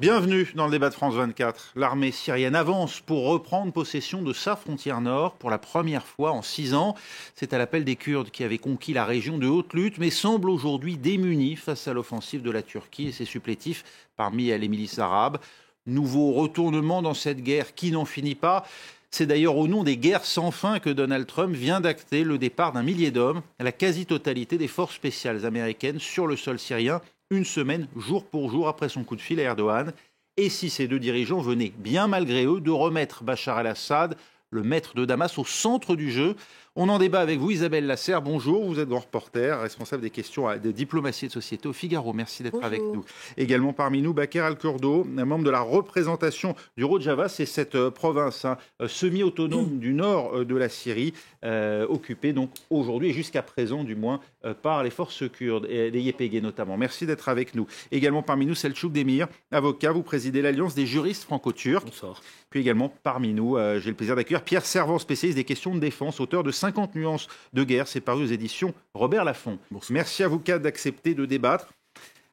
Bienvenue dans le débat de France 24. L'armée syrienne avance pour reprendre possession de sa frontière nord pour la première fois en 6 ans. C'est à l'appel des Kurdes qui avaient conquis la région de haute lutte, mais semblent aujourd'hui démunis face à l'offensive de la Turquie et ses supplétifs parmi les milices arabes. Nouveau retournement dans cette guerre qui n'en finit pas. C'est d'ailleurs au nom des guerres sans fin que Donald Trump vient d'acter le départ d'un millier d'hommes, la quasi-totalité des forces spéciales américaines sur le sol syrien, une semaine, jour pour jour, après son coup de fil à Erdogan. Et si ces deux dirigeants venaient, bien malgré eux, de remettre Bachar el-Assad, le maître de Damas, au centre du jeu? On en débat avec vous, Isabelle Lasserre. Bonjour, vous êtes grand reporter, responsable des questions de diplomatie et de société au Figaro. Merci d'être avec nous. Également parmi nous, Bakr Al-Kurdo, membre de la représentation du Rojava. C'est cette province semi-autonome du nord de la Syrie, occupée donc aujourd'hui et jusqu'à présent du moins par les forces kurdes, et les YPG notamment. Merci d'être avec nous. Également parmi nous, Selçuk Demir, avocat. Vous présidez l'Alliance des juristes franco-turcs. Bonsoir. Puis également parmi nous, j'ai le plaisir d'accueillir Pierre Servan, spécialiste des questions de défense, auteur de 50 nuances de guerre. C'est paru aux éditions Robert Laffont. Bonsoir. Merci à vous quatre d'accepter de débattre.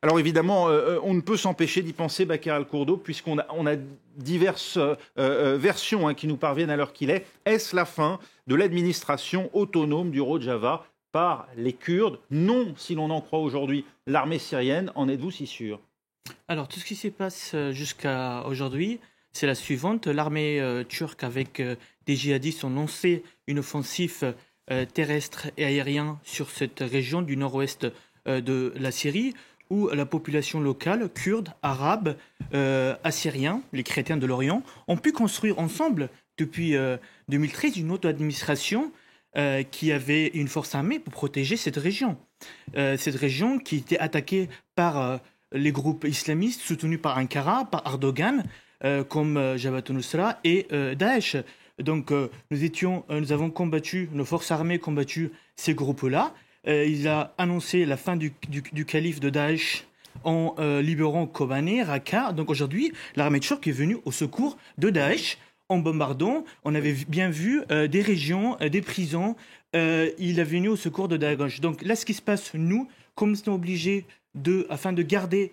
Alors évidemment, on ne peut s'empêcher d'y penser, Bakr Al-Kurdo, puisqu'on a diverses versions qui nous parviennent à l'heure qu'il est. Est-ce la fin de l'administration autonome du Rojava par les Kurdes? Non, si l'on en croit aujourd'hui l'armée syrienne. En êtes-vous si sûr? Alors, tout ce qui se passe jusqu'à aujourd'hui, c'est la suivante. L'armée turque, avec des djihadistes, ont lancé une offensive terrestre et aérienne sur cette région du nord-ouest de la Syrie, où la population locale, kurde, arabe, assyriens, les chrétiens de l'Orient, ont pu construire ensemble, depuis 2013, une autre administration qui avait une force armée pour protéger cette région. Cette région qui était attaquée par les groupes islamistes soutenus par Ankara, par Erdogan, comme Jabhat al-Nusra et Daesh. Donc nous avons combattu, nos forces armées combattu ces groupes-là. Il a annoncé la fin du calife de Daesh en libérant Kobané, Raqqa. Donc aujourd'hui, l'armée turque est venue au secours de Daesh en bombardant. On avait bien vu des régions, des prisons. Il est venu au secours de Daesh. Donc là, ce qui se passe, nous, comme nous sommes obligés afin de garder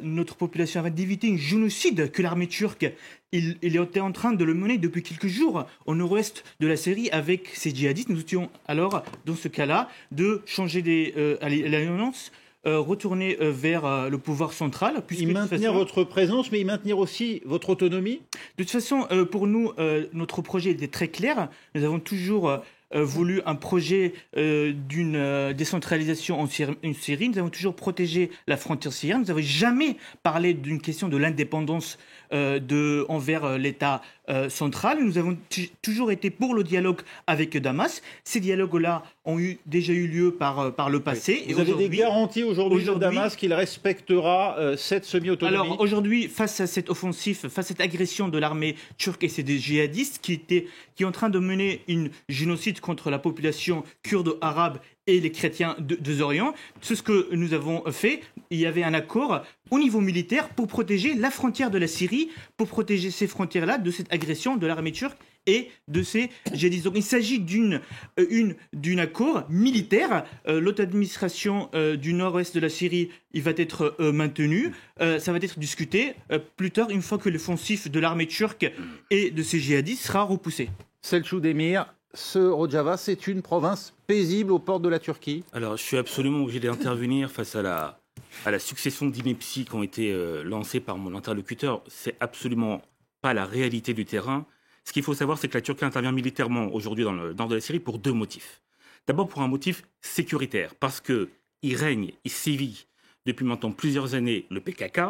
notre population, afin d'éviter un génocide que l'armée turque, il était en train de le mener depuis quelques jours au nord-ouest de la Syrie avec ses djihadistes. Nous étions alors, dans ce cas-là, de changer l'alliance, retourner vers le pouvoir central. Y maintenir votre présence, mais y maintenir aussi votre autonomie? De toute façon, pour nous, notre projet était très clair. Nous avons toujours voulu un projet d'une décentralisation en Syrie. Nous avons toujours protégé la frontière syrienne. Nous n'avons jamais parlé d'une question de l'indépendance envers l'État central. Nous avons toujours été pour le dialogue avec Damas. Ces dialogues-là ont déjà eu lieu par le passé. Vous avez des garanties aujourd'hui de Damas qu'il respectera cette semi-autonomie? Alors aujourd'hui, face à cette offensive, face à cette agression de l'armée turque et ses djihadistes qui est en train de mener une génocide contre la population kurde arabe et les chrétiens de Orient, c'est ce que nous avons fait. Il y avait un accord au niveau militaire pour protéger la frontière de la Syrie, pour protéger ces frontières-là de cette agression de l'armée turque et de ces djihadistes. Donc il s'agit d'un accord militaire. L'autre administration du nord-ouest de la Syrie, il va être maintenu. Ça va être discuté plus tard, une fois que l'offensive de l'armée turque et de ces djihadistes sera repoussée. Selçuk Demir, ce Rojava, c'est une province paisible aux portes de la Turquie? Alors, je suis absolument obligé d'intervenir face à la succession d'inepties qui ont été lancées par mon interlocuteur. C'est absolument pas la réalité du terrain. Ce qu'il faut savoir, c'est que la Turquie intervient militairement aujourd'hui dans le nord de la Syrie pour deux motifs. D'abord pour un motif sécuritaire, parce qu'il règne, il sévit depuis maintenant plusieurs années le PKK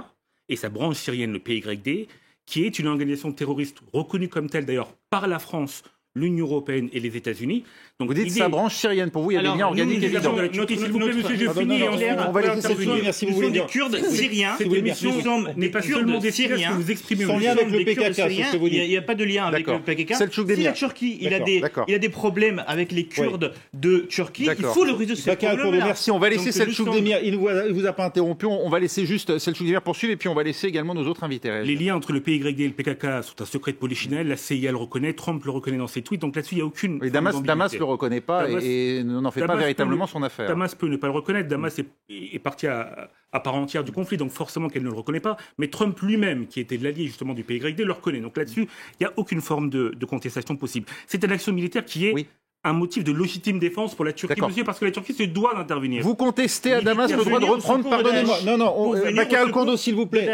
et sa branche syrienne, le PYD, qui est une organisation terroriste reconnue comme telle d'ailleurs par la France, l'Union européenne et les États-Unis. Donc vous dites sa branche syrienne, pour vous, il y a des liens organiques évidents. S'il vous plaît, monsieur, je finis. On va laisser cette finir, si vous voulez dire. Nous sommes des Kurdes syriens. Nous sommes n'est pas seulement des Syriens. Vous exprimez sans lien avec le PKK, c'est ce que vous dites. Il n'y a pas de lien avec le PKK. Si la Turquie, il a des problèmes avec les Kurdes de Turquie, il faut le résoudre ce problème-là. Merci. On va laisser Selçuk Demir. Il ne vous a pas interrompu. On va laisser juste Selçuk Demir poursuivre et puis on va laisser également nos autres invités. Les liens entre le PYD et le PKK sont un secret de polichinelle. La CIA le reconnaît, Trump le reconnaît dans ses tweets. Donc là-dessus, il n'y a aucune. Et Damas ne le reconnaît pas et n'en fait pas véritablement son affaire. Damas peut ne pas le reconnaître. Damas est partie à part entière du conflit, donc forcément qu'elle ne le reconnaît pas. Mais Trump lui-même, qui était l'allié justement du PYD, le reconnaît. Donc là-dessus, il n'y a aucune forme de contestation possible. C'est une action militaire qui est un motif de légitime défense pour la Turquie, monsieur, parce que la Turquie se doit d'intervenir. Vous contestez à Damas le droit de reprendre, pardonnez-moi. Non, Bakar Al-Kourdo, s'il vous plaît.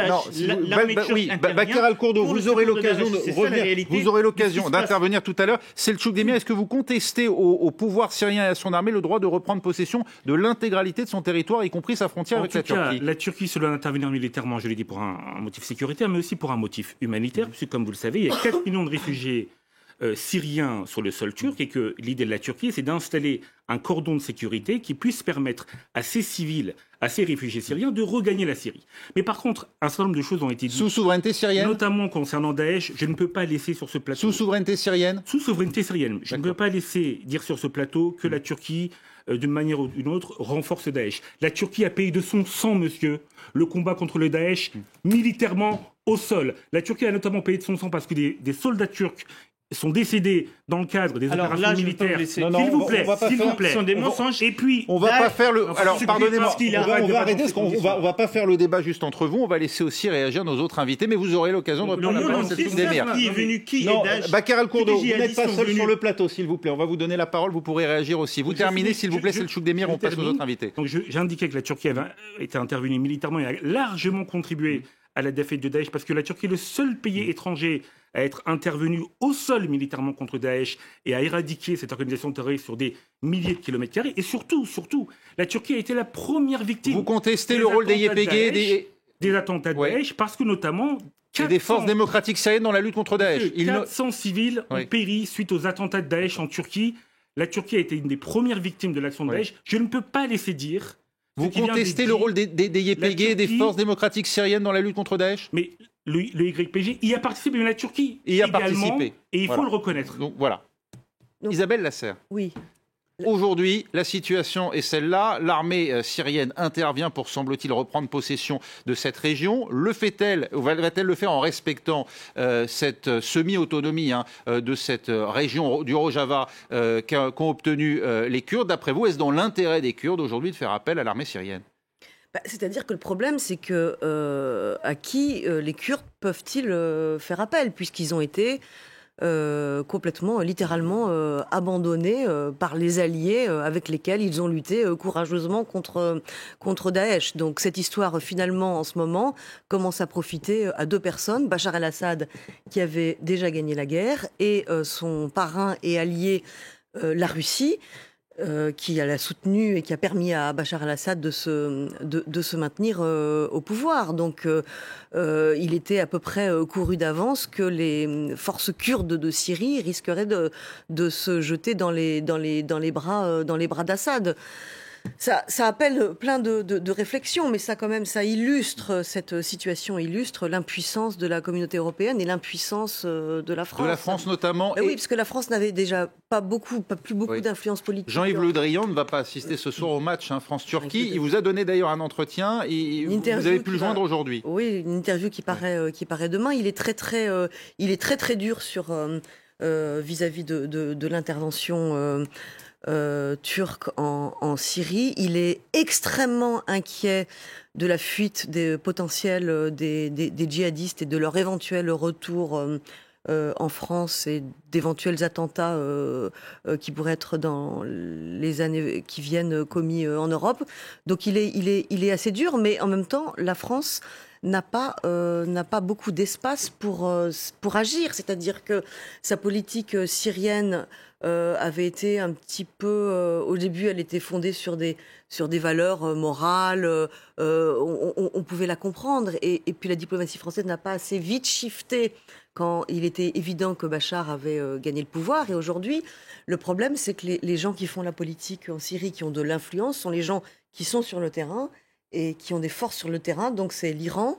Bakar Al-Kourdo, vous aurez l'occasion de revenir. Vous aurez l'occasion d'intervenir tout à l'heure. Selçuk Demir, est-ce que vous contestez au pouvoir syrien et à son armée le droit de reprendre possession de l'intégralité de son territoire, y compris sa frontière avec la Turquie? La Turquie se doit d'intervenir militairement, je l'ai dit, pour un motif sécuritaire, mais aussi pour un motif humanitaire, puisque, comme vous le savez, il y a 4 millions de réfugiés syriens sur le sol turc et que l'idée de la Turquie, c'est d'installer un cordon de sécurité qui puisse permettre à ces civils, à ces réfugiés syriens de regagner la Syrie. Mais par contre, un certain nombre de choses ont été dites. Sous souveraineté syrienne? Notamment concernant Daesh, je ne peux pas laisser sur ce plateau... Sous souveraineté syrienne? Sous souveraineté syrienne. Je ne peux pas laisser dire sur ce plateau que la Turquie, d'une manière ou d'une autre, renforce Daesh. La Turquie a payé de son sang, monsieur, le combat contre le Daesh militairement au sol. La Turquie a notamment payé de son sang parce que des soldats turcs sont décédés dans le cadre des opérations militaires. S'il vous plaît, s'il vous plaît. Ce sont des mensonges. Et puis, on va pas faire le. Alors, pardonnez-moi. On va arrêter. On va pas faire le débat juste entre vous. On va laisser aussi réagir nos autres invités, mais vous aurez l'occasion de reprendre la parole. Selçuk Demir. Qui est venu, qui non, est Bakar Al-Kourdo, vous n'êtes pas seul sur le plateau, s'il vous plaît. On va vous donner la parole. Vous pourrez réagir aussi. Vous terminez, s'il vous plaît, Selçuk Demir. On passe aux autres invités. Donc, j'ai indiqué que la Turquie avait été intervenue militairement et a largement contribué à la défaite de Daesh, parce que la Turquie est le seul pays étranger à être intervenu au sol militairement contre Daesh et à éradiquer cette organisation terroriste sur des milliers de kilomètres carrés. Et surtout, la Turquie a été la première victime. Vous contestez le rôle des YPG, des attentats de Daesh, parce que notamment... Et des forces démocratiques syriennes dans la lutte contre Daesh. 400 civils ont péri suite aux attentats de Daesh en Turquie. La Turquie a été une des premières victimes de l'action de Daesh. Je ne peux pas laisser dire... Vous contestez le rôle des YPG, des forces démocratiques syriennes dans la lutte contre Daesh? Mais le YPG y a participé, mais la Turquie y a participé. Et il faut le reconnaître. Donc voilà. Isabelle Lasserre. Oui. Aujourd'hui, la situation est celle-là. L'armée syrienne intervient pour, semble-t-il, reprendre possession de cette région. Le fait-elle, ou va-t-elle le faire en respectant cette semi-autonomie de cette région du Rojava qu'ont obtenu les Kurdes? D'après vous, est-ce dans l'intérêt des Kurdes aujourd'hui de faire appel à l'armée syrienne? C'est-à-dire que le problème, c'est que à qui les Kurdes peuvent-ils faire appel, puisqu'ils ont été complètement, littéralement abandonnés par les alliés avec lesquels ils ont lutté courageusement contre Daesh. Donc cette histoire, finalement, en ce moment, commence à profiter à deux personnes, Bachar el-Assad, qui avait déjà gagné la guerre, et son parrain et allié, la Russie, qui l'a soutenu et qui a permis à Bachar el-Assad de se maintenir au pouvoir. Donc il était à peu près couru d'avance que les forces kurdes de Syrie risqueraient de se jeter dans les bras d'Assad. Ça appelle plein de réflexions, mais ça cette situation illustre l'impuissance de la communauté européenne et l'impuissance de la France. De la France notamment. Oui, parce que la France n'avait déjà pas plus beaucoup d'influence politique. Jean-Yves Le Drian ne va pas assister ce soir au match France-Turquie. Il vous a donné d'ailleurs un entretien et vous avez pu le joindre aujourd'hui. Oui, une interview qui paraît demain. Il est très dur sur vis-à-vis de l'intervention turc en Syrie. Il est extrêmement inquiet de la fuite des potentiels des djihadistes et de leur éventuel retour en France et d'éventuels attentats qui pourraient être dans les années qui viennent commis en Europe. Donc il est assez dur, mais en même temps, la France n'a pas beaucoup d'espace pour agir. C'est-à-dire que sa politique syrienne avait été un petit peu... au début, elle était fondée sur des valeurs morales. On pouvait la comprendre. Et puis la diplomatie française n'a pas assez vite shifté quand il était évident que Bachar avait gagné le pouvoir. Et aujourd'hui, le problème, c'est que les gens qui font la politique en Syrie, qui ont de l'influence, sont les gens qui sont sur le terrain et qui ont des forces sur le terrain. Donc c'est l'Iran,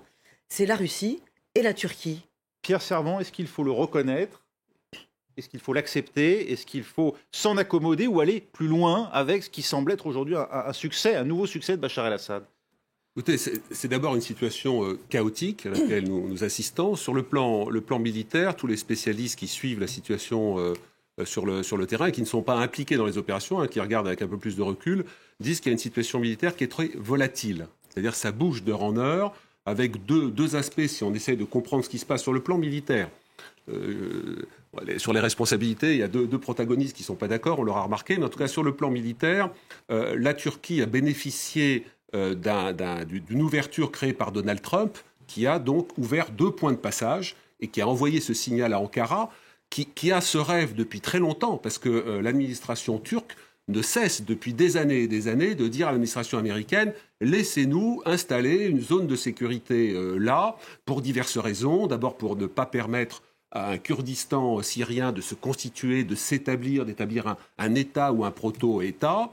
c'est la Russie et la Turquie. Pierre Servan, est-ce qu'il faut le reconnaître ? Est-ce qu'il faut l'accepter? Est-ce qu'il faut s'en accommoder ou aller plus loin avec ce qui semble être aujourd'hui un nouveau succès de Bachar el-Assad? Écoutez, c'est d'abord une situation chaotique à laquelle nous assistons. Sur le plan militaire, tous les spécialistes qui suivent la situation sur le terrain et qui ne sont pas impliqués dans les opérations, qui regardent avec un peu plus de recul, disent qu'il y a une situation militaire qui est très volatile. C'est-à-dire ça bouge d'heure en heure, avec deux aspects si on essaye de comprendre ce qui se passe sur le plan militaire. Sur les responsabilités, il y a deux protagonistes qui ne sont pas d'accord, on l'aura remarqué, mais en tout cas sur le plan militaire, la Turquie a bénéficié d'une ouverture créée par Donald Trump, qui a donc ouvert 2 points de passage et qui a envoyé ce signal à Ankara, qui a ce rêve depuis très longtemps, parce que l'administration turque ne cesse depuis des années et des années de dire à l'administration américaine « laissez-nous installer une zone de sécurité là, pour diverses raisons. D'abord pour ne pas permettre à un Kurdistan syrien de se constituer, de s'établir, d'établir un État ou un proto-État.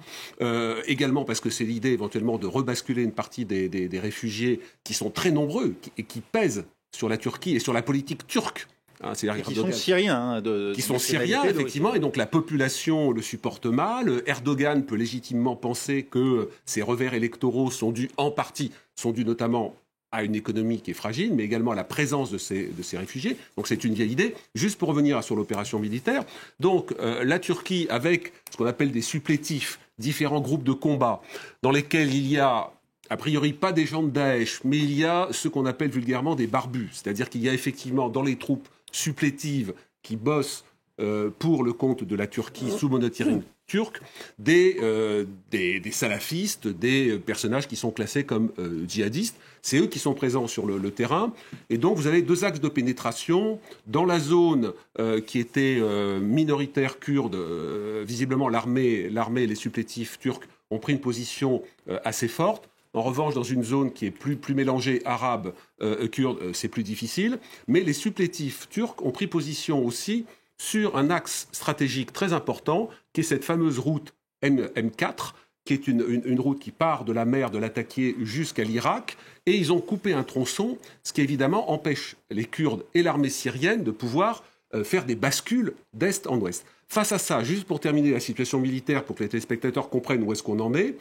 Également parce que c'est l'idée éventuellement de rebasculer une partie des réfugiés qui sont très nombreux et qui pèsent sur la Turquie et sur la politique turque. Qui sont syriens. Qui sont syriens, effectivement, et donc la population le supporte mal. Erdogan peut légitimement penser que ces revers électoraux sont dus notamment à une économie qui est fragile, mais également à la présence de ces réfugiés. Donc c'est une vieille idée. Juste pour revenir sur l'opération militaire, donc la Turquie, avec ce qu'on appelle des supplétifs, différents groupes de combat, dans lesquels il y a a priori pas des gens de Daesh, mais il y a ce qu'on appelle vulgairement des barbus. C'est-à-dire qu'il y a effectivement dans les troupes supplétives qui bossent pour le compte de la Turquie sous monitoring turc, des salafistes, des personnages qui sont classés comme djihadistes. C'est eux qui sont présents sur le terrain. Et donc vous avez 2 axes de pénétration. Dans la zone qui était minoritaire kurde, visiblement l'armée et les supplétifs turcs ont pris une position assez forte. En revanche, dans une zone qui est plus mélangée arabe, kurde, c'est plus difficile. Mais les supplétifs turcs ont pris position aussi sur un axe stratégique très important, qui est cette fameuse route M4, qui est une route qui part de la mer de Latakia jusqu'à l'Irak. Et ils ont coupé un tronçon, ce qui évidemment empêche les Kurdes et l'armée syrienne de pouvoir faire des bascules d'est en ouest. Face à ça, juste pour terminer la situation militaire, pour que les téléspectateurs comprennent où est-ce qu'on en est,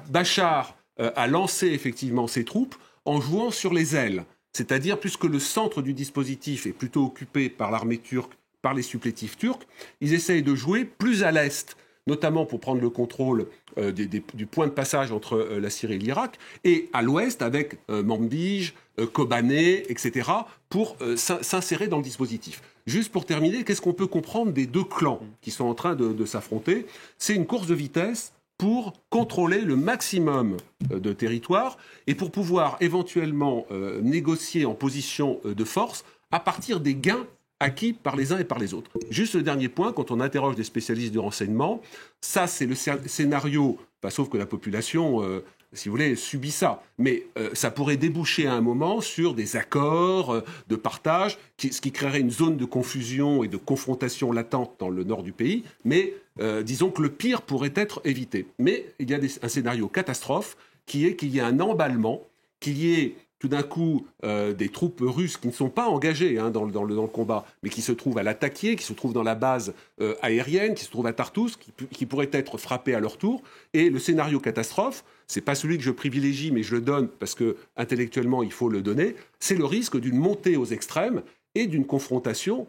Bachar a lancé effectivement ses troupes en jouant sur les ailes. C'est-à-dire, puisque le centre du dispositif est plutôt occupé par l'armée turque, par les supplétifs turcs, ils essayent de jouer plus à l'est, notamment pour prendre le contrôle du point de passage entre la Syrie et l'Irak, et à l'ouest avec Manbij, Kobané, etc., pour s'insérer dans le dispositif. Juste pour terminer, qu'est-ce qu'on peut comprendre des 2 clans qui sont en train de s'affronter ? C'est une course de vitesse pour contrôler le maximum de territoire et pour pouvoir éventuellement négocier en position de force à partir des gains acquis par les uns et par les autres. Juste le dernier point, quand on interroge des spécialistes du renseignement, ça c'est le scénario, sauf que la population, si vous voulez, subit ça. Mais ça pourrait déboucher à un moment sur des accords de partage, ce qui créerait une zone de confusion et de confrontation latente dans le nord du pays. Mais disons que le pire pourrait être évité. Mais il y a un scénario catastrophe qui est qu'il y a un emballement, qu'il y ait tout d'un coup des troupes russes qui ne sont pas engagées dans le combat, mais qui se trouvent à Latakia, qui se trouvent dans la base aérienne, qui se trouvent à Tartous, qui pourraient être frappées à leur tour. Et le scénario catastrophe, c'est pas celui que je privilégie, mais je le donne parce que intellectuellement il faut le donner, c'est le risque d'une montée aux extrêmes et d'une confrontation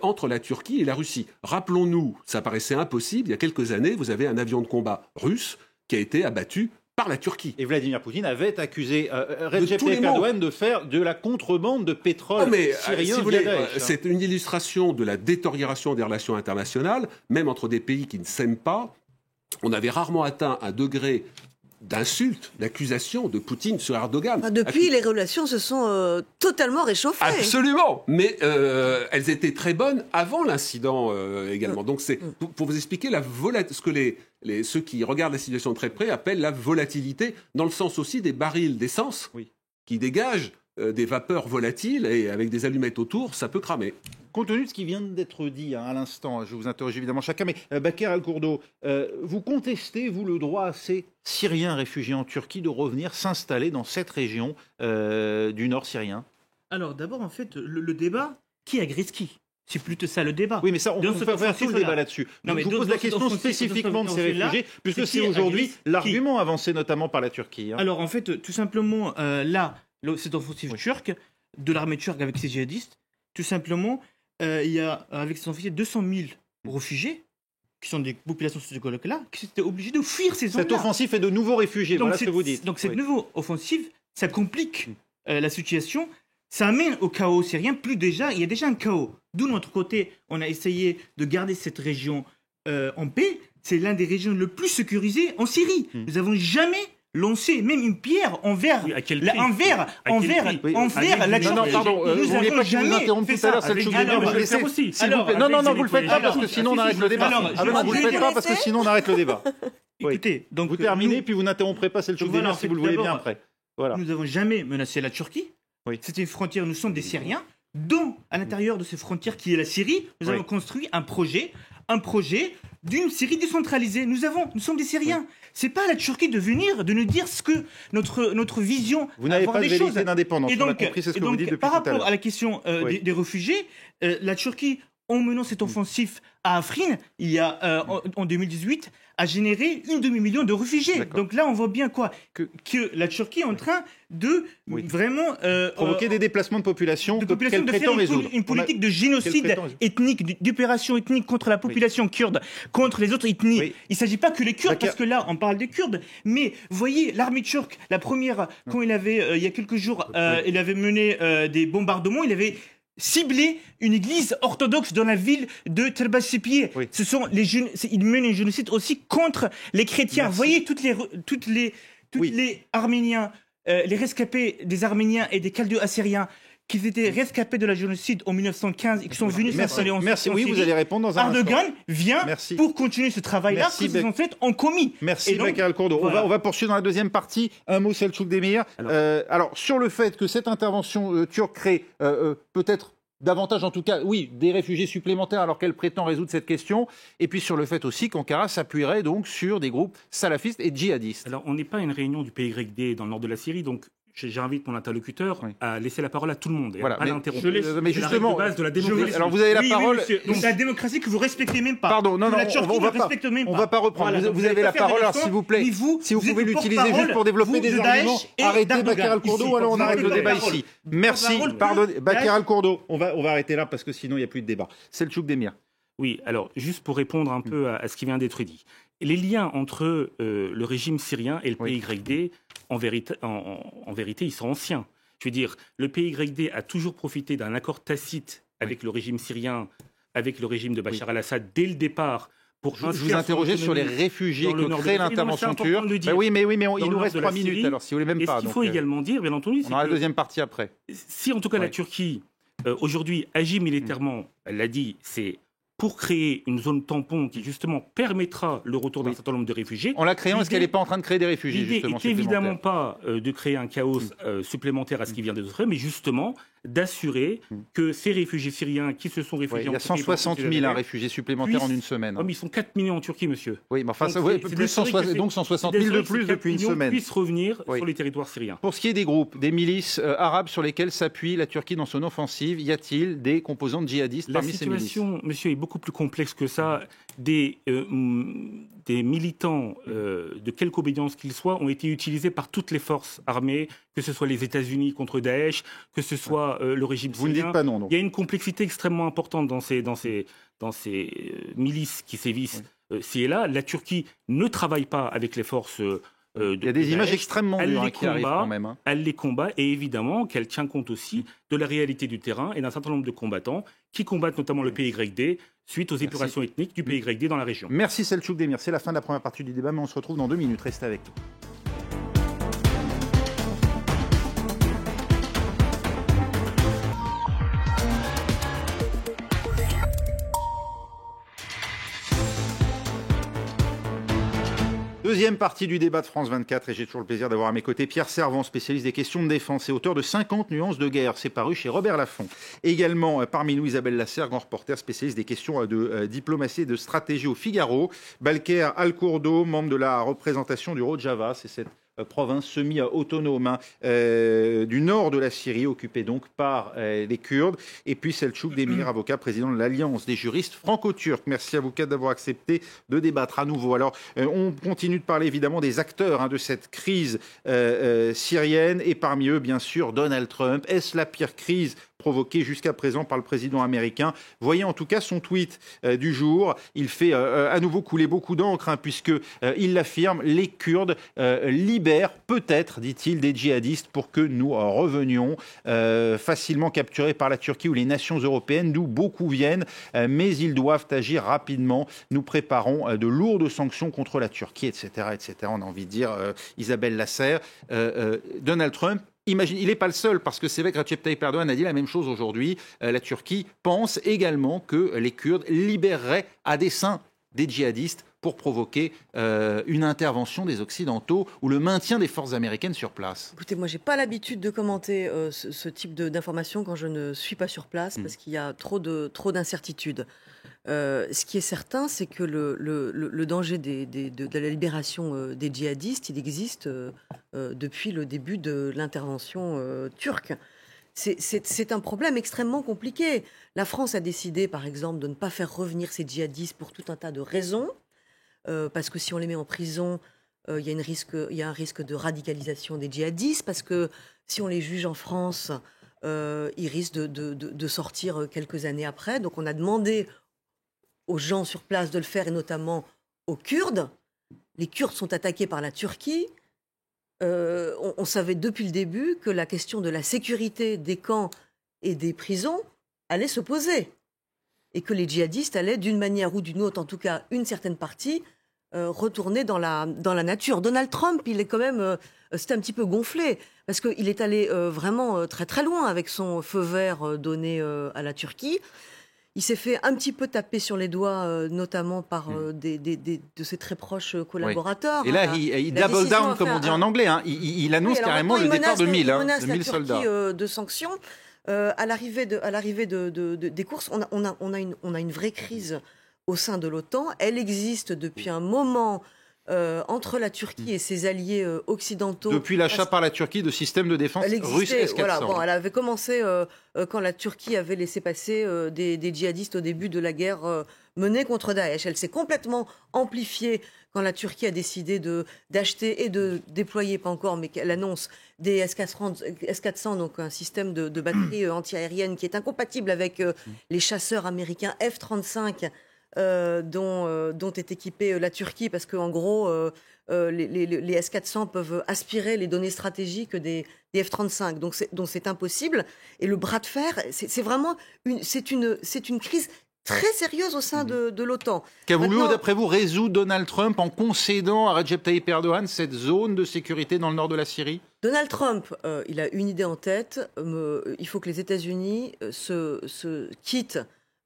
entre la Turquie et la Russie. Rappelons-nous, ça paraissait impossible, il y a quelques années, vous avez un avion de combat russe qui a été abattu par la Turquie. Et Vladimir Poutine avait accusé Recep Tayyip Erdogan de faire de la contrebande de pétrole syrien. Si vous voulez, c'est une illustration de la détérioration des relations internationales, même entre des pays qui ne s'aiment pas. On avait rarement atteint un degré d'insulte, d'accusation de Poutine sur Erdogan. Depuis, les relations se sont totalement réchauffées. Absolument, mais elles étaient très bonnes avant l'incident également. Donc c'est pour vous expliquer ce que ceux qui regardent la situation de très près appellent la volatilité, dans le sens aussi des barils d'essence qui dégagent des vapeurs volatiles et avec des allumettes autour, ça peut cramer. Compte tenu de ce qui vient d'être dit à l'instant, je vous interroge évidemment chacun, mais Baker Al-Kourdo, vous contestez, vous, le droit à ces Syriens réfugiés en Turquie de revenir s'installer dans cette région du nord syrien ? Alors d'abord, en fait, le débat, qui agresse qui ? C'est plutôt ça le débat. Oui, mais ça, on peut faire tout le débat là-dessus. Je vous pose la question spécifiquement de ces réfugiés, puisque c'est aujourd'hui l'argument avancé notamment par la Turquie. Alors en fait, tout simplement, cette offensive turque, de l'armée turque avec ses djihadistes, tout simplement, il y a avec ses officiers 200 000 réfugiés, qui sont des populations socio-économiques-là, qui étaient obligés de fuir ces zones-là. Cette offensive est de nouveaux réfugiés, Donc voilà ce que vous dites. Donc cette nouvelle offensive, ça complique la situation, ça amène au chaos syrien. Il y a déjà un chaos. D'où, de notre côté, on a essayé de garder cette région en paix. C'est l'une des régions les plus sécurisées en Syrie. Nous n'avons jamais lancé même une pierre envers la Turquie. Non, pardon, vous vouliez pas que je vous interrompe tout à l'heure, Selçuk Demir, mais laissez, s'il vous plaît. Non, vous le faites pas parce que sinon on arrête le débat. Non, vous le faites pas parce que sinon on arrête le débat. Écoutez, donc vous terminez, puis vous n'interromprez pas Selçuk Demir si vous le voulez bien après. Voilà. Nous n'avons jamais menacé la Turquie. C'était une frontière, nous sommes des Syriens. Dont, à l'intérieur de ces frontières qui est la Syrie, nous avons construit un projet d'une Syrie décentralisée. Nous sommes des Syriens. C'est pas à la Turquie de venir, de nous dire ce que notre vision. Vous n'avez pas de velléité d'indépendance. On a compris, c'est ce que vous dites depuis tout à l'heure. Par rapport à la question des réfugiés, la Turquie, en menant cette offensive à Afrin, il y a en 2018, a généré 1 demi-million de réfugiés. Donc là, on voit bien quoi que la Turquie est en train de vraiment provoquer des déplacements de population, de faire une politique de génocide ethnique, d'opération ethnique contre la population kurde, contre les autres ethnies. Il ne s'agit pas que les Kurdes, parce que là, on parle des Kurdes. Mais vous voyez, l'armée turque, la première, quand il y a quelques jours, il avait mené des bombardements, il avait ciblé une église orthodoxe dans la ville de Terbasipiye. Ce sont ils mènent un génocide aussi contre les chrétiens. Vous voyez, toutes les Arméniens, les rescapés des Arméniens et des Chaldéens assyriens qui étaient rescapés de la génocide en 1915 et qui sont venus s'installer en Syrie. Oui, vous allez répondre dans un instant. Erdogan vient pour continuer ce travail-là que ces ancêtres ont commis. Merci Bacar El-Kourdo. Voilà. On va poursuivre dans la deuxième partie. Un mot, Selçuk Demir. Alors, sur le fait que cette intervention turque crée peut-être davantage, en tout cas, des réfugiés supplémentaires alors qu'elle prétend résoudre cette question. Et puis sur le fait aussi qu'Ankara s'appuierait donc sur des groupes salafistes et djihadistes. Alors, on n'est pas à une réunion du PYD dans le nord de la Syrie, donc j'invite mon interlocuteur à laisser la parole à tout le monde et à l'interrompre. Mais justement, la base de la démocratie. Alors vous avez la parole. Donc la démocratie que vous respectez même pas. Pardon, non, la Turquie ne respecte même pas. On va pas reprendre. Voilà, vous avez la parole, alors s'il vous plaît. Si vous pouvez l'utiliser juste pour développer des arguments, arrêtez Bacar El-Kourdo, ou alors on arrête le débat ici. Merci. Pardon, Bacar El-Kourdo. On va arrêter là parce que sinon il n'y a plus de débat. Selçuk Demir. Oui, alors juste pour répondre un peu à ce qui vient d'être dit. Les liens entre le régime syrien et le PYD, en vérité, ils sont anciens. Je veux dire, le PYD a toujours profité d'un accord tacite avec le régime syrien, avec le régime de Bachar al-Assad, dès le départ. Je vous interrogeais sur les réfugiés que crée l'intervention turque. Oui, mais il nous reste 3 minutes, alors si vous voulez même pas. Et ce qu'il faut également dire, bien entendu, on aura la deuxième partie après. Si en tout cas la Turquie, aujourd'hui, agit militairement, elle l'a dit, c'est pour créer une zone tampon qui, justement, permettra le retour d'un certain nombre de réfugiés. En la créant, est-ce qu'elle n'est pas en train de créer des réfugiés, justement, supplémentaires ? L'idée n'est évidemment pas de créer un chaos supplémentaire à ce qui vient d'être fait, mais justement d'assurer que ces réfugiés syriens qui se sont réfugiés en Turquie... Il y a 160 000 réfugiés supplémentaires en une semaine. Mais ils sont 4 millions en Turquie, monsieur. Oui, mais enfin, donc 160 000 de plus depuis une semaine. Puissent revenir sur les territoires syriens. Pour ce qui est des groupes, des milices arabes sur lesquelles s'appuie la Turquie dans son offensive, y a-t-il des composantes djihadistes parmi ces milices ? La situation, monsieur, est beaucoup plus complexe que ça. Des militants, de quelque obédience qu'ils soient, ont été utilisés par toutes les forces armées, que ce soit les États-Unis contre Daesh, que ce soit le régime syrien. Vous ne dites pas non, donc. Il y a une complexité extrêmement importante dans ces milices qui sévissent ci et là. La Turquie ne travaille pas avec les forces il y a des images extrêmement dures qui arrivent quand même. Elle les combat et évidemment qu'elle tient compte aussi de la réalité du terrain et d'un certain nombre de combattants qui combattent notamment le PYD suite aux épurations ethniques du PYD dans la région. Merci Selçuk Demir. C'est la fin de la première partie du débat, mais on se retrouve dans 2 minutes. Restez avec nous. Deuxième partie du débat de France 24 et j'ai toujours le plaisir d'avoir à mes côtés Pierre Servan, spécialiste des questions de défense et auteur de 50 nuances de guerre. C'est paru chez Robert Laffont. Également parmi nous Isabelle Lasserre, grand reporter spécialiste des questions de diplomatie et de stratégie au Figaro. Baker El-Kourdo, membre de la représentation du Rojava, c'est cette province semi-autonome du nord de la Syrie, occupée donc par les Kurdes. Et puis Selçuk Demir, avocat, président de l'Alliance des juristes franco-turcs. Merci à vous quatre d'avoir accepté de débattre à nouveau. Alors, on continue de parler évidemment des acteurs de cette crise syrienne et parmi eux, bien sûr, Donald Trump. Est-ce la pire crise provoquées jusqu'à présent par le président américain. Voyez en tout cas son tweet du jour. Il fait à nouveau couler beaucoup d'encre, puisqu'il l'affirme, les Kurdes libèrent peut-être, dit-il, des djihadistes pour que nous revenions facilement capturés par la Turquie ou les nations européennes, d'où beaucoup viennent, mais ils doivent agir rapidement. Nous préparons de lourdes sanctions contre la Turquie, etc. etc. On a envie de dire, Isabelle Lasserre, Donald Trump, imagine, il n'est pas le seul, parce que c'est vrai que Recep Tayyip Erdogan a dit la même chose aujourd'hui. La Turquie pense également que les Kurdes libéreraient à dessein des djihadistes pour provoquer une intervention des Occidentaux ou le maintien des forces américaines sur place. Écoutez, moi, j'ai pas l'habitude de commenter ce type d'informations quand je ne suis pas sur place, parce qu'il y a trop d'incertitudes. Ce qui est certain, c'est que le danger de la libération des djihadistes, il existe depuis le début de l'intervention turque. C'est un problème extrêmement compliqué. La France a décidé, par exemple, de ne pas faire revenir ces djihadistes pour tout un tas de raisons, parce que si on les met en prison, il y a un risque de radicalisation des djihadistes, parce que si on les juge en France, ils risquent de sortir quelques années après. Donc on a demandé aux gens sur place de le faire, et notamment aux Kurdes. Les Kurdes sont attaqués par la Turquie. On savait depuis le début que la question de la sécurité des camps et des prisons allait se poser. Et que les djihadistes allaient, d'une manière ou d'une autre, en tout cas une certaine partie, retourner dans la nature. Donald Trump, il est quand même... c'était un petit peu gonflé, parce qu'il est allé vraiment très très loin avec son feu vert donné à la Turquie. Il s'est fait un petit peu taper sur les doigts, notamment par de ses très proches collaborateurs. Oui. Et là, il double down, comme on dit en anglais. Il annonce carrément le départ de 1000 soldats. De sanctions. À l'arrivée des courses, on a une vraie crise au sein de l'OTAN. Elle existe depuis un moment entre la Turquie et ses alliés occidentaux. Depuis l'achat par la Turquie de systèmes de défense russes S-400. Voilà, elle avait commencé quand la Turquie avait laissé passer des djihadistes au début de la guerre menée contre Daesh. Elle s'est complètement amplifiée quand la Turquie a décidé d'acheter et de déployer, pas encore, mais qu'elle annonce des S-400, donc un système de batterie antiaérienne qui est incompatible avec les chasseurs américains F-35 dont est équipée la Turquie, parce qu'en gros, les S-400 peuvent aspirer les données stratégiques des F-35. Donc c'est impossible. Et le bras de fer, c'est vraiment une crise très sérieuse au sein de l'OTAN. Qu'a voulu, d'après vous, résoudre Donald Trump en concédant à Recep Tayyip Erdogan cette zone de sécurité dans le nord de la Syrie ? Donald Trump, il a une idée en tête. Il faut que les États-Unis se quittent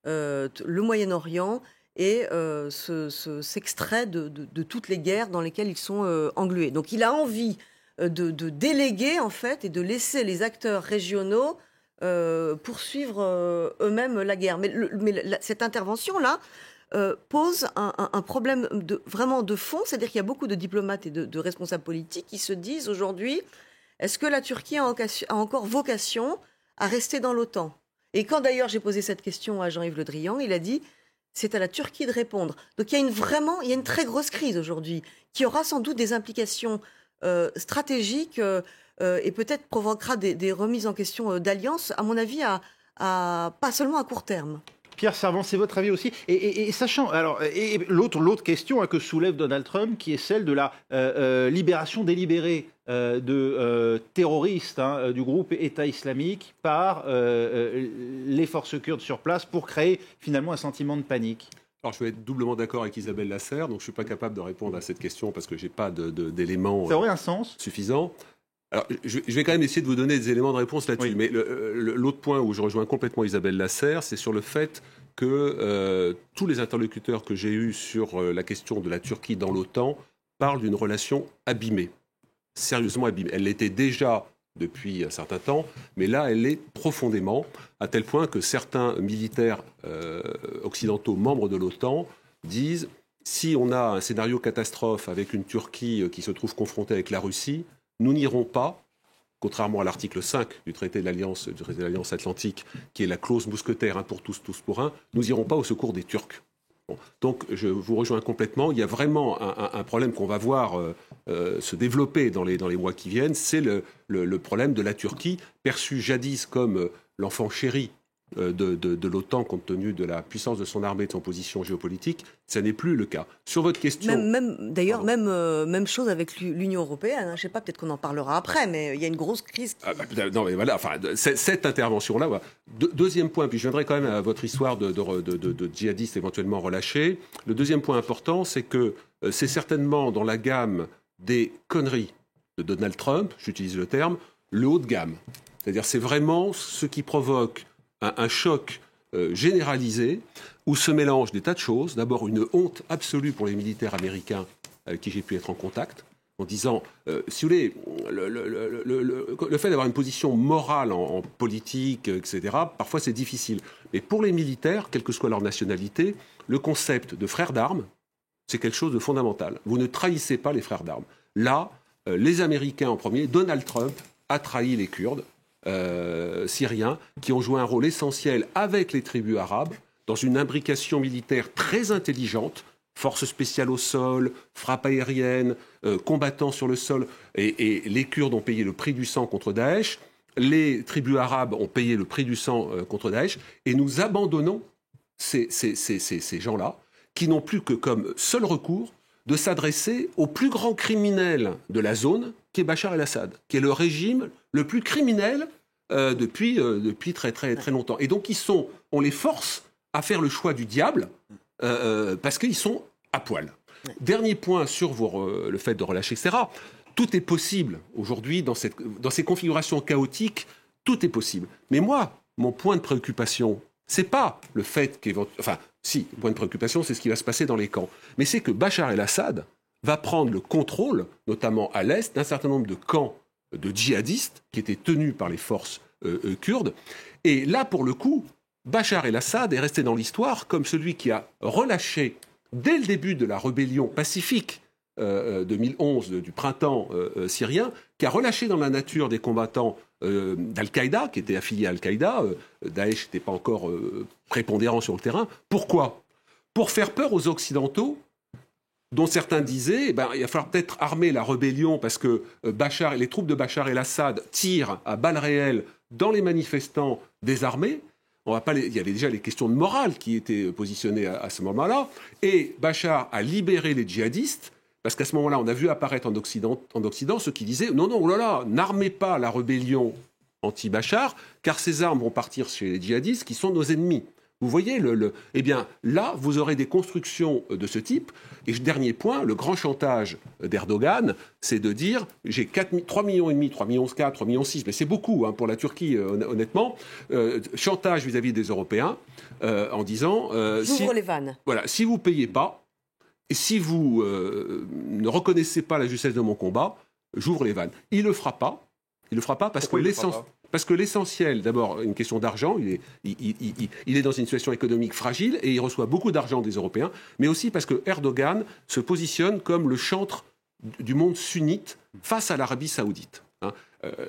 le Moyen-Orient et s'extraient de toutes les guerres dans lesquelles ils sont englués. Donc il a envie de déléguer, en fait, et de laisser les acteurs régionaux poursuivre eux-mêmes la guerre. Mais cette intervention-là pose un problème vraiment de fond, c'est-à-dire qu'il y a beaucoup de diplomates et de responsables politiques qui se disent aujourd'hui, est-ce que la Turquie a encore vocation à rester dans l'OTAN ? Et quand d'ailleurs j'ai posé cette question à Jean-Yves Le Drian, il a dit, c'est à la Turquie de répondre. Donc il y a une très grosse crise aujourd'hui, qui aura sans doute des implications stratégiques et peut-être provoquera des remises en question d'alliances, à mon avis, pas seulement à court terme. Pierre Servan, c'est votre avis aussi. Et sachant, alors, l'autre question que soulève Donald Trump, qui est celle de la libération délibérée de terroristes du groupe État islamique par les forces kurdes sur place pour créer finalement un sentiment de panique. Alors, je vais être doublement d'accord avec Isabelle Lasserre, donc je ne suis pas capable de répondre à cette question parce que je n'ai pas d'éléments ça aurait un sens suffisants. Alors, je vais quand même essayer de vous donner des éléments de réponse là-dessus. Oui. Mais l'autre point où je rejoins complètement Isabelle Lasserre, c'est sur le fait que tous les interlocuteurs que j'ai eus sur la question de la Turquie dans l'OTAN parlent d'une relation abîmée, sérieusement abîmée. Elle l'était déjà depuis un certain temps, mais là, elle l'est profondément, à tel point que certains militaires occidentaux membres de l'OTAN disent si on a un scénario catastrophe avec une Turquie qui se trouve confrontée avec la Russie, nous n'irons pas, contrairement à l'article 5 du traité de l'Alliance Atlantique, qui est la clause mousquetaire, un pour tous, tous pour un, nous n'irons pas au secours des Turcs. Bon. Donc, je vous rejoins complètement. Il y a vraiment un problème qu'on va voir se développer dans les mois qui viennent. C'est le problème de la Turquie, perçue jadis comme l'enfant chéri de l'OTAN compte tenu de la puissance de son armée et de son position géopolitique, ça n'est plus le cas. Sur votre question... Même chose avec l'Union européenne. Je ne sais pas, peut-être qu'on en parlera après, mais il y a une grosse crise. Non, mais voilà, enfin, cette intervention-là... Voilà. Deuxième point, puis je viendrai quand même à votre histoire de djihadistes éventuellement relâchés. Le deuxième point important, c'est que c'est certainement dans la gamme des conneries de Donald Trump, j'utilise le terme, le haut de gamme. C'est-à-dire c'est vraiment ce qui provoque un choc généralisé où se mélangent des tas de choses. D'abord, une honte absolue pour les militaires américains avec qui j'ai pu être en contact, en disant, si vous voulez, le fait d'avoir une position morale en politique, etc., parfois c'est difficile. Mais pour les militaires, quelle que soit leur nationalité, le concept de frères d'armes, c'est quelque chose de fondamental. Vous ne trahissez pas les frères d'armes. Là, les Américains en premier, Donald Trump a trahi les Kurdes syriens qui ont joué un rôle essentiel avec les tribus arabes dans une imbrication militaire très intelligente, forces spéciales au sol, frappe aérienne, combattants sur le sol, et les Kurdes ont payé le prix du sang contre Daesh, les tribus arabes ont payé le prix du sang contre Daesh, et nous abandonnons ces gens-là qui n'ont plus que comme seul recours de s'adresser au plus grand criminel de la zone, qui est Bachar el-Assad, qui est le régime le plus criminel depuis très, très, très longtemps. Et donc, on les force à faire le choix du diable parce qu'ils sont à poil. Dernier point sur le fait de relâcher, etc. Tout est possible aujourd'hui dans ces configurations chaotiques, tout est possible. Mais moi, mon point de préoccupation, c'est pas le fait si, le point de préoccupation, c'est ce qui va se passer dans les camps. Mais c'est que Bachar el-Assad va prendre le contrôle, notamment à l'est, d'un certain nombre de camps de djihadistes qui étaient tenus par les forces kurdes. Et là, pour le coup, Bachar el-Assad est resté dans l'histoire comme celui qui a relâché, dès le début de la rébellion pacifique 2011 du printemps syrien, qui a relâché dans la nature des combattants d'Al-Qaïda, qui étaient affiliés à Al-Qaïda. Daesh n'était pas encore prépondérant sur le terrain. Pourquoi ? Pour faire peur aux Occidentaux, dont certains disaient il va falloir peut-être armer la rébellion parce que les troupes de Bachar el-Assad tirent à balles réelles dans les manifestants désarmés. Il y avait déjà les questions de morale qui étaient positionnées à ce moment-là. Et Bachar a libéré les djihadistes, parce qu'à ce moment-là, on a vu apparaître en Occident ceux qui disaient « Non, oh là là, n'armez pas la rébellion anti-Bachar, car ces armes vont partir chez les djihadistes qui sont nos ennemis. » Vous voyez, eh bien, là, vous aurez des constructions de ce type. Et dernier point, le grand chantage d'Erdogan, c'est de dire j'ai 3,5 millions, 3,4 millions, 3,6 millions, mais c'est beaucoup pour la Turquie, honnêtement. Chantage vis-à-vis des Européens en disant j'ouvre les vannes. Voilà, si vous ne payez pas, et si vous ne reconnaissez pas la justesse de mon combat, j'ouvre les vannes. Il ne le fera pas. Il ne le fera pas parce que l'essentiel, d'abord, une question d'argent, il est dans une situation économique fragile et il reçoit beaucoup d'argent des Européens, mais aussi parce que Erdogan se positionne comme le chantre du monde sunnite face à l'Arabie saoudite.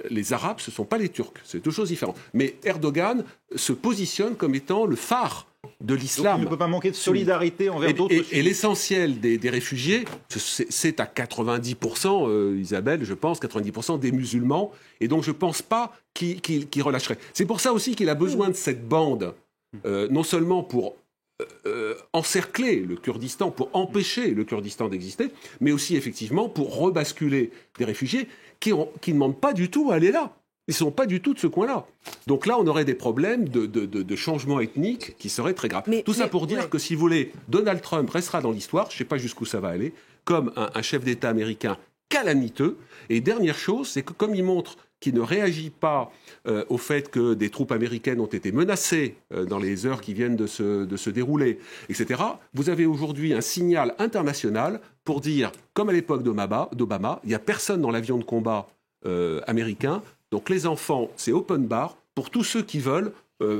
Les Arabes, ce ne sont pas les Turcs, c'est deux choses différentes. Mais Erdogan se positionne comme étant le phare de l'islam. Donc il ne peut pas manquer de solidarité envers d'autres. Et l'essentiel des réfugiés, c'est à 90%, Isabelle, je pense, 90% des musulmans. Et donc je ne pense pas qu'il relâcherait. C'est pour ça aussi qu'il a besoin de cette bande, non seulement pour encercler le Kurdistan, pour empêcher le Kurdistan d'exister, mais aussi effectivement pour rebasculer des réfugiés qui ne demandent pas du tout à aller là. Ils ne sont pas du tout de ce coin-là. Donc là, on aurait des problèmes de changement ethnique qui seraient très graves. Tout ça pour dire que, si vous voulez, Donald Trump restera dans l'histoire, je ne sais pas jusqu'où ça va aller, comme un chef d'État américain calamiteux. Et dernière chose, c'est que comme il montre qu'il ne réagit pas au fait que des troupes américaines ont été menacées dans les heures qui viennent de se dérouler, etc., vous avez aujourd'hui un signal international pour dire, comme à l'époque d'Obama, il n'y a personne dans l'avion de combat américain. Donc les enfants, c'est open bar pour tous ceux qui veulent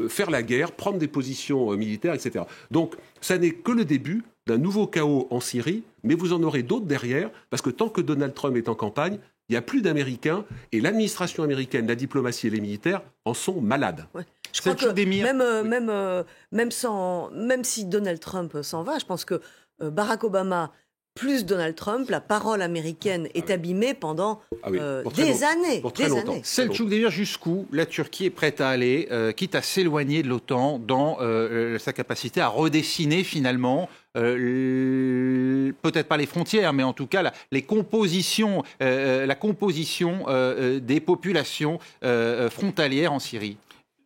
faire la guerre, prendre des positions militaires, etc. Donc ça n'est que le début d'un nouveau chaos en Syrie, mais vous en aurez d'autres derrière, parce que tant que Donald Trump est en campagne, il n'y a plus d'Américains, et l'administration américaine, la diplomatie et les militaires en sont malades. Ouais. Je crois que même si Donald Trump s'en va, je pense que Barack Obama, plus Donald Trump, la parole américaine est abîmée pendant des années. Pour très longtemps. Selçuk Demir, jusqu'où la Turquie est prête à aller, quitte à s'éloigner de l'OTAN dans sa capacité à redessiner finalement peut-être pas les frontières, mais en tout cas la composition des populations frontalières en Syrie.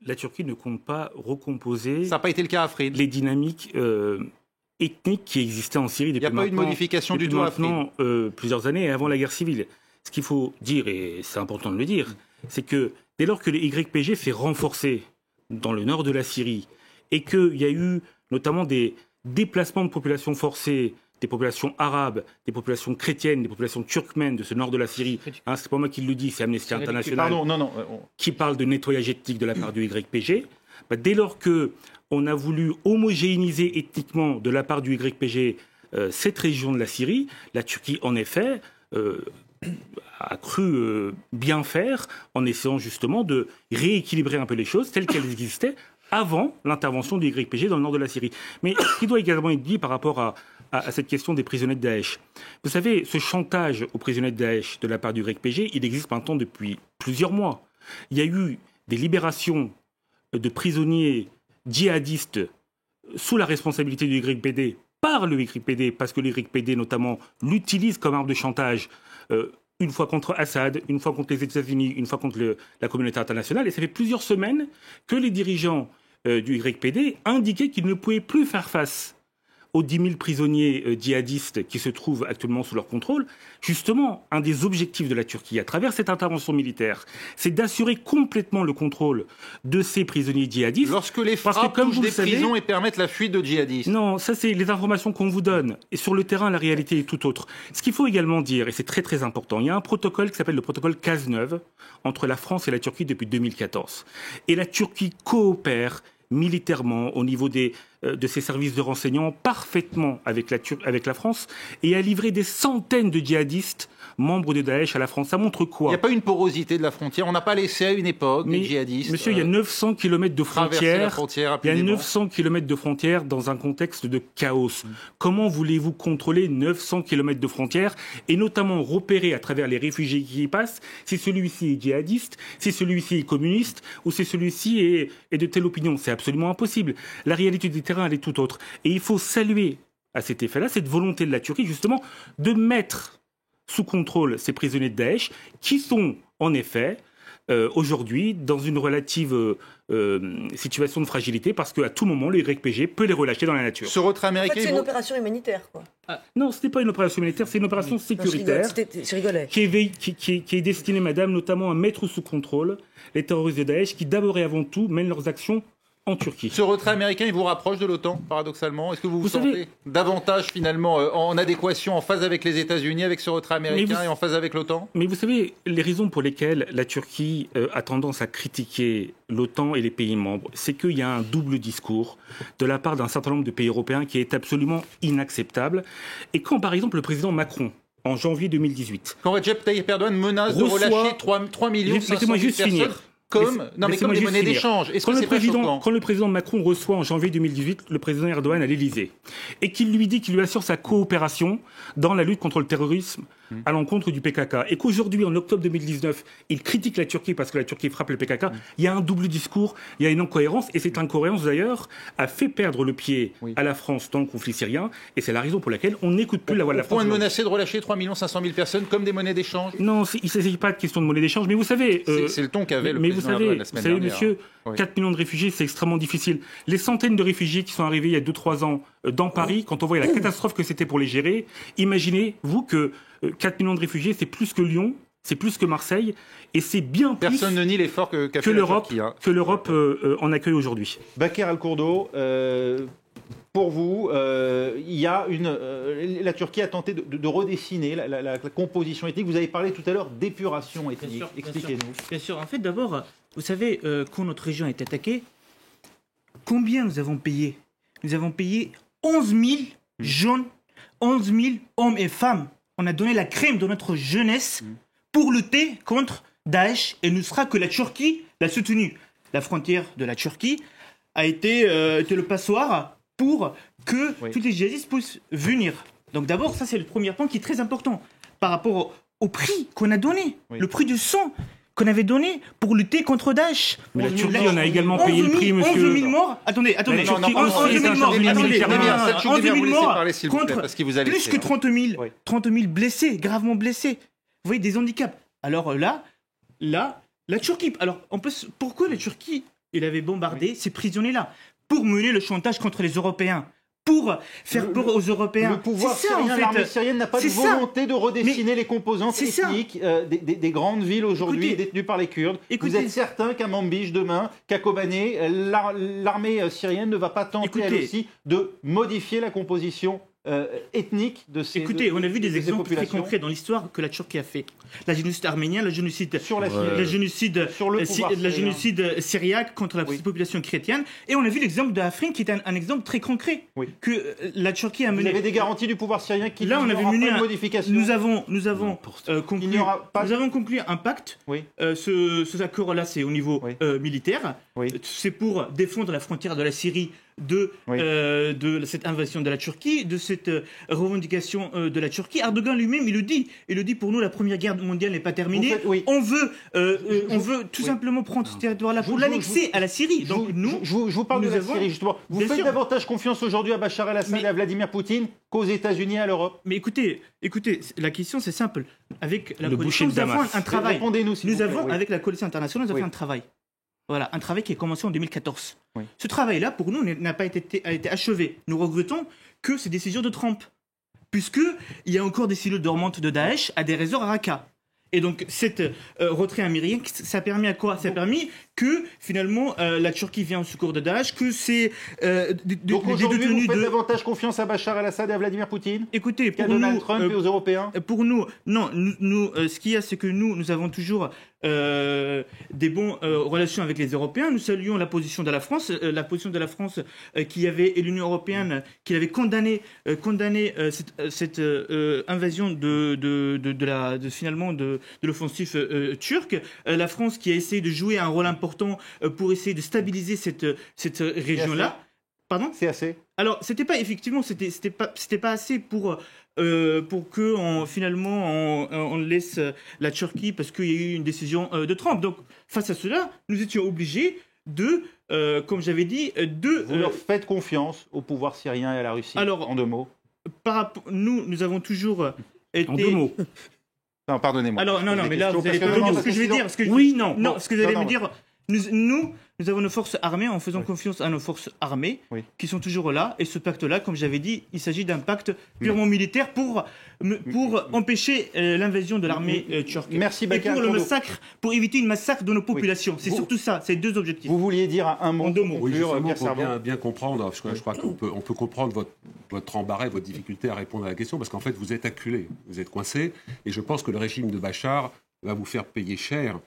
La Turquie ne compte pas recomposer Ça n'a pas été le cas à Afrin. les dynamiques ethniques qui existaient en Syrie depuis Il n'y a pas eu de modification du tout à Afrin. Plusieurs années avant la guerre civile. Ce qu'il faut dire, et c'est important de le dire, c'est que dès lors que le YPG s'est renforcé dans le nord de la Syrie et qu'il y a eu notamment des déplacements de populations forcées, des populations arabes, des populations chrétiennes, des populations turkmènes de ce nord de la Syrie, c'est pas moi qui le dis, c'est Amnesty International qui parle de nettoyage ethnique de la part du YPG, dès lors qu'on a voulu homogénéiser ethniquement de la part du YPG cette région de la Syrie, la Turquie en effet a cru bien faire en essayant justement de rééquilibrer un peu les choses telles qu'elles existaient avant l'intervention du YPG dans le nord de la Syrie. Mais ce qui doit également être dit par rapport à cette question des prisonniers de Daesh. Vous savez, ce chantage aux prisonniers de Daesh de la part du YPG, il existe maintenant depuis plusieurs mois. Il y a eu des libérations de prisonniers djihadistes sous la responsabilité du YPD par le YPD, parce que le YPD notamment l'utilise comme arme de chantage une fois contre Assad, une fois contre les États-Unis, une fois contre la communauté internationale. Et ça fait plusieurs semaines que les dirigeants du YPD indiquaient qu'ils ne pouvaient plus faire face aux 10 000 prisonniers djihadistes qui se trouvent actuellement sous leur contrôle. Justement, un des objectifs de la Turquie, à travers cette intervention militaire, c'est d'assurer complètement le contrôle de ces prisonniers djihadistes. Lorsque les frappes touchent des prisons et permettent la fuite de djihadistes. Non, ça c'est les informations qu'on vous donne. Et sur le terrain, la réalité est tout autre. Ce qu'il faut également dire, et c'est très très important, il y a un protocole qui s'appelle le protocole Cazeneuve entre la France et la Turquie depuis 2014. Et la Turquie coopère militairement au niveau de ses services de renseignement parfaitement avec la France et a livré des centaines de djihadistes membres de Daesh à la France. Ça montre quoi ? Il n'y a pas une porosité de la frontière. On n'a pas laissé à une époque des djihadistes. Monsieur, il y a 900 km de frontières. Il y a 900 km de frontières dans un contexte de chaos. Comment voulez-vous contrôler 900 km de frontières et notamment repérer à travers les réfugiés qui y passent si celui-ci est djihadiste, si celui-ci est communiste ou si celui-ci est de telle opinion ? C'est absolument impossible. La réalité du terrain, elle est tout autre. Et il faut saluer à cet effet-là cette volonté de la Turquie justement de mettre sous contrôle ces prisonniers de Daesh qui sont en effet aujourd'hui dans une relative situation de fragilité parce qu'à tout moment le YPG peut les relâcher dans la nature. Ce retrait américain, c'est une opération humanitaire, quoi. Non, ce n'est pas une opération humanitaire, c'est une opération sécuritaire qui est destinée, madame, notamment à mettre sous contrôle les terroristes de Daesh qui d'abord et avant tout mènent leurs actions en Turquie. Ce retrait américain, il vous rapproche de l'OTAN, paradoxalement ? Est-ce que vous sentez davantage, finalement, en adéquation, en phase avec les États-Unis, avec ce retrait américain et en phase avec l'OTAN ? Mais vous savez, les raisons pour lesquelles la Turquie a tendance à critiquer l'OTAN et les pays membres, c'est qu'il y a un double discours de la part d'un certain nombre de pays européens qui est absolument inacceptable. Et quand, par exemple, le président Macron, en janvier 2018... Quand Recep Tayyip Erdogan menace de relâcher 3 500 000 personnes... Comme des monnaies d'échange. Est-ce que c'est pas choquant ? Quand le président Macron reçoit en janvier 2018 le président Erdogan à l'Élysée et qu'il lui dit qu'il lui assure sa coopération dans la lutte contre le terrorisme à l'encontre du PKK et qu'aujourd'hui, en octobre 2019, il critique la Turquie parce que la Turquie frappe le PKK, il y a un double discours, il y a une incohérence et cette incohérence d'ailleurs a fait perdre le pied à la France dans le conflit syrien et c'est la raison pour laquelle on n'écoute plus la voix de la France. Au point de menacer de relâcher 3 500 000 personnes comme des monnaies d'échange ? Non, il ne s'agit pas de question de monnaie d'échange, mais vous savez... c'est le ton qu'avait le président Erdogan la semaine dernière. Monsieur, 4 millions de réfugiés, c'est extrêmement difficile. Les centaines de réfugiés qui sont arrivés il y a 2-3 ans dans Paris, quand on voit la catastrophe que c'était pour les gérer, imaginez-vous que 4 millions de réfugiés, c'est plus que Lyon, c'est plus que Marseille, et c'est bien plus Personne ne nie l'effort qu'a fait l'Europe, la Turquie, que l'Europe en accueille aujourd'hui. Bakr Al-Kourdo, pour vous, il y a la Turquie a tenté de redessiner la composition ethnique. Vous avez parlé tout à l'heure d'épuration ethnique. Expliquez-nous. Bien sûr. En fait, d'abord, vous savez, quand notre région est attaquée, combien nous avons payé ? Nous avons payé 11 000 jeunes, 11 000 hommes et femmes. On a donné la crème de notre jeunesse pour lutter contre Daesh et ne sera que la Turquie l'a soutenu. La frontière de la Turquie a été le passoire pour que tous les djihadistes puissent venir. Donc d'abord, ça c'est le premier point qui est très important par rapport au prix qu'on a donné, le prix du sang qu'on avait donné pour lutter contre Daesh. Mais la Turquie, on a également payé le prix, monsieur. 11 000 morts. Attendez. 11 000 morts contre plus que 30 000 blessés, gravement blessés. Vous voyez, des handicaps. Alors là, la Turquie. Alors, pourquoi la Turquie, elle avait bombardé ces prisonniers-là? Pour mener le chantage contre les Européens. Pour faire peur aux Européens. Le pouvoir syrien, l'armée syrienne n'a pas de volonté de redessiner les composantes ethniques des grandes villes aujourd'hui détenues par les Kurdes. Vous êtes certain qu'à Manbij demain, qu'à Kobané, l'armée syrienne ne va pas tenter elle aussi de modifier la composition ethnique de ces Écoutez, on a vu des exemples très concrets dans l'histoire que la Turquie a fait. La génocide arménien, le génocide syriaque contre la population chrétienne. Et on a vu l'exemple de Afrin qui est un exemple très concret que la Turquie a mené. Vous avez des garanties du pouvoir syrien qu'il n'y aura pas de modification? Nous avons conclu un pacte. Ce accord-là, c'est au niveau militaire. C'est pour défendre la frontière de la Syrie de cette invasion de la Turquie, de cette revendication de la Turquie. Erdogan lui-même, il le dit, pour nous, la Première Guerre mondiale n'est pas terminée. On veut tout simplement prendre ce territoire-là pour l'annexer à la Syrie. Donc je vous parle de la Syrie, justement. Vous faites davantage confiance aujourd'hui à Bachar el-Assad et à Vladimir Poutine qu'aux États-Unis et à l'Europe? Mais écoutez, la question, c'est simple. Avec la coalition, nous avons un travail. Avec la coalition internationale, nous avons fait un travail. Voilà, un travail qui a commencé en 2014. Ce travail-là, pour nous, n'a pas été achevé. Nous regrettons que ces décisions de Trump, puisqu'il y a encore des cellules dormantes de Daesh à des réseaux à Raqqa. Et donc, cet retrait américain, ça a permis à quoi? Ça a permis que, finalement, la Turquie vient au secours de Daesh, que c'est donc aujourd'hui, vous faites davantage confiance à Bachar el-Assad et à Vladimir Poutine qu'à Donald Trump et aux Européens? Pour nous, non. Ce qu'il y a, c'est que nous avons toujours des bonnes relations avec les Européens. Nous saluons la position de la France, qui avait, et l'Union européenne, qui avait condamné cette invasion de l'offensive turque. La France qui a essayé de jouer un rôle important pour essayer de stabiliser cette région-là. Pardon ? C'est assez. Alors, c'était pas assez pour que on laisse la Turquie parce qu'il y a eu une décision de Trump. Donc, face à cela, nous étions obligés de, comme j'avais dit, Vous leur faites confiance au pouvoir syrien et à la Russie? Alors, en deux mots. Nous avons toujours été... En deux mots. Non, pardonnez-moi. Alors, non, mais là, vous allez pas me dire ce que je vais dire. Ce que vous allez me dire... Nous avons nos forces armées en faisant confiance à nos forces armées qui sont toujours là. Et ce pacte-là, comme j'avais dit, il s'agit d'un pacte purement militaire pour empêcher l'invasion de l'armée turque. Merci, et pour éviter une massacre de nos populations. C'est surtout ça, c'est deux objectifs. Vous vouliez dire un mot? Oui, pour bien comprendre, je crois qu'on peut comprendre votre embarras, votre difficulté à répondre à la question, parce qu'en fait, vous êtes acculé, vous êtes coincé. Et je pense que le régime de Bachar va vous faire payer cher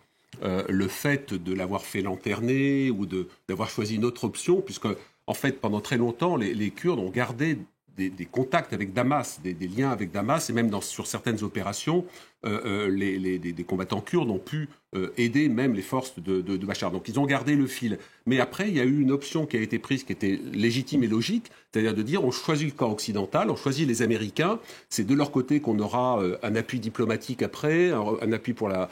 le fait de l'avoir fait lanterner ou d'avoir choisi une autre option, puisque, en fait, pendant très longtemps, les Kurdes ont gardé des contacts avec Damas, des liens avec Damas, et même sur certaines opérations, des combattants kurdes ont pu aider même les forces de Bachar. Donc ils ont gardé le fil. Mais après, il y a eu une option qui a été prise qui était légitime et logique, c'est-à-dire de dire on choisit le camp occidental, on choisit les Américains, c'est de leur côté qu'on aura un appui diplomatique après, un appui pour la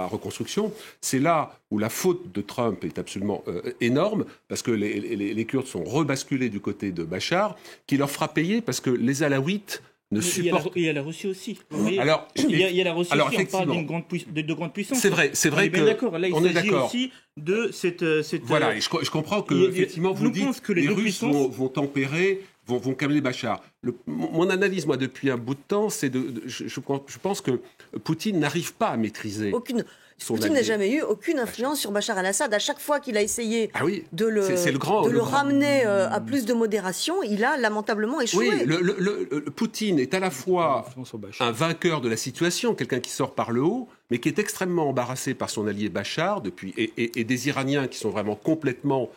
reconstruction. C'est là où la faute de Trump est absolument énorme, parce que les Kurdes sont rebasculés du côté de Bachar, qui leur fera payer parce que les Alaouites ne supportent... Il y a la Russie aussi. Alors, il y a la Russie aussi, on parle de grande puissance. C'est vrai que... D'accord. Là, il s'agit aussi de cette... Voilà, et je comprends que, effectivement, vous dites que les Russes vont tempérer, vont calmer Bachar. Mon analyse, moi, depuis un bout de temps, c'est je pense que Poutine n'arrive pas à maîtriser... Poutine n'a jamais eu aucune influence sur Bachar el-Assad. À chaque fois qu'il a essayé de le ramener à plus de modération, il a lamentablement échoué. Oui, Poutine est à la fois un vainqueur de la situation, quelqu'un qui sort par le haut, mais qui est extrêmement embarrassé par son allié Bachar, et des Iraniens qui sont vraiment complètement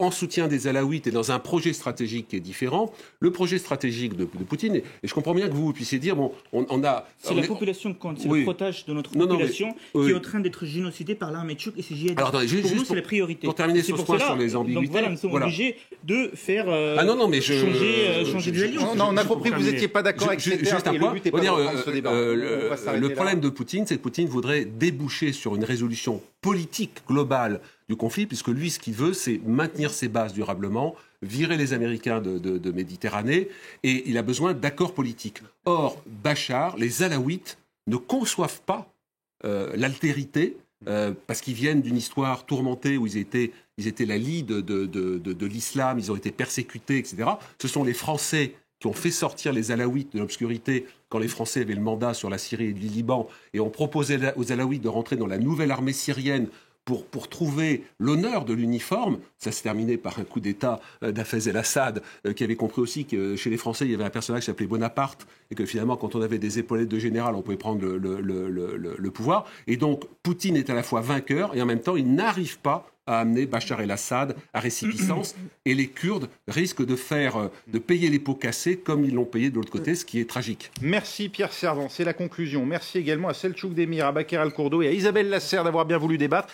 en soutien des Alaouites et dans un projet stratégique qui est différent. Le projet stratégique de Poutine, et je comprends bien que vous puissiez dire, bon, on a... C'est la population qui compte, c'est le protège de notre population qui est en train d'être génocidée par l'armée turque et ses djihadistes. Alors, attendez, pour nous, c'est la priorité. Pour terminer sur ce point sur les ambiguïtés... Donc voilà, nous sommes obligés de faire changer des alliances. Non, on a compris que vous n'étiez pas d'accord avec ces termes, et le but n'est pas de reprendre ce débat. Le problème de Poutine, c'est que Poutine voudrait déboucher sur une résolution politique globale du conflit, puisque lui, ce qu'il veut, c'est maintenir ses bases durablement, virer les Américains de Méditerranée, et il a besoin d'accords politiques. Or, Bachar, les Alaouites ne conçoivent pas l'altérité, parce qu'ils viennent d'une histoire tourmentée où ils étaient la lie de l'islam, ils ont été persécutés, etc. Ce sont les Français qui ont fait sortir les Alaouites de l'obscurité quand les Français avaient le mandat sur la Syrie et le Liban, et ont proposé aux Alaouites de rentrer dans la nouvelle armée syrienne pour trouver l'honneur de l'uniforme. Ça s'est terminé par un coup d'État d'Hafez el-Assad, qui avait compris aussi que chez les Français, il y avait un personnage qui s'appelait Bonaparte, et que finalement, quand on avait des épaulettes de général, on pouvait prendre le pouvoir. Et donc, Poutine est à la fois vainqueur, et en même temps, il n'arrive pas à amener Bachar el-Assad à récipiscence, et les Kurdes risquent de payer les pots cassés comme ils l'ont payé de l'autre côté, ce qui est tragique. Merci Pierre Servan, c'est la conclusion. Merci également à Selçuk Demir, à Baker Al-Kourdo et à Isabelle Lasserre d'avoir bien voulu débattre.